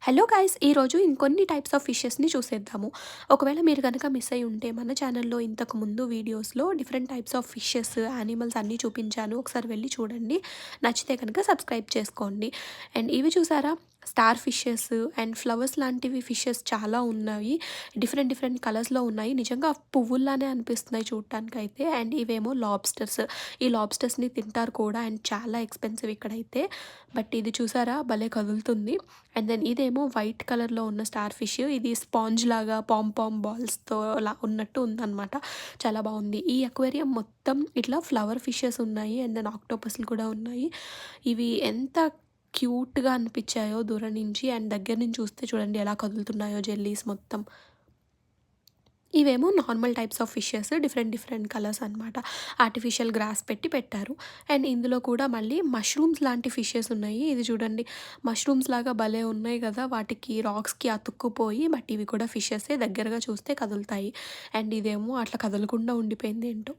Hello guys! ఈరోజు ఇంకొన్ని types of ఫిషెస్‌ని చూసేద్దాము. ఒకవేళ మీరు గనక మిస్ అయ్యి ఉంటే మన ఛానల్‌లో ఇంతకుముందు వీడియోస్‌లో different types of fishes, animals అన్నీ చూపించాను. ఒకసారి వెళ్లి చూడండి. నచ్చితే కనుక సబ్స్క్రైబ్ చేసుకోండి. అండ్ ఇవి చూసారా? స్టార్ ఫిషెస్ అండ్ ఫ్లవర్స్ లాంటివి ఫిషెస్ చాలా ఉన్నాయి. డిఫరెంట్ డిఫరెంట్ కలర్స్‌లో ఉన్నాయి. నిజంగా పువ్వుల్లానే అనిపిస్తున్నాయి చూడటానికైతే. అండ్ ఇవేమో లాబ్స్టర్స్. ఈ లాబ్స్టర్స్‌ని తింటారు కూడా అండ్ చాలా ఎక్స్‌పెన్సివ్ ఇక్కడైతే. బట్ ఇది చూసారా? భలే కదులుతుంది. అండ్ దెన్ ఇదేమో వైట్ కలర్‌లో ఉన్న స్టార్ ఫిష్. ఇది స్పాంజ్ లాగా పామ్ బాల్స్‌తో అలా ఉన్నట్టు ఉందనమాట. చాలా బావుంది. ఈ అక్వేరియం మొత్తం ఇట్లా ఫ్లవర్ ఫిషెస్ ఉన్నాయి. అండ్ దెన్ ఆక్టోపస్‌లు కూడా ఉన్నాయి. ఇవి ఎంత క్యూట్‌గా అనిపించాయో దూరం నుంచి. అండ్ దగ్గర నుంచి చూస్తే చూడండి ఎలా కదులుతున్నాయో జెల్లీస్ మొత్తం. ఇవేమో normal types of fishes different different colours అనమాట. ఆర్టిఫిషియల్ గ్రాస్ పెట్టారు. అండ్ ఇందులో కూడా మళ్ళీ మష్రూమ్స్ లాంటి ఫిషెస్ ఉన్నాయి. ఇది చూడండి మష్రూమ్స్ లాగా భలే ఉన్నాయి కదా! వాటికి రాక్స్‌కి అతుక్కుపోయి బట్ ఇవి కూడా ఫిషెసే దగ్గరగా చూస్తే కదులుతాయి. అండ్ ఇదేమో అట్లా కదలకుండా ఉండిపోయింది ఏంటో.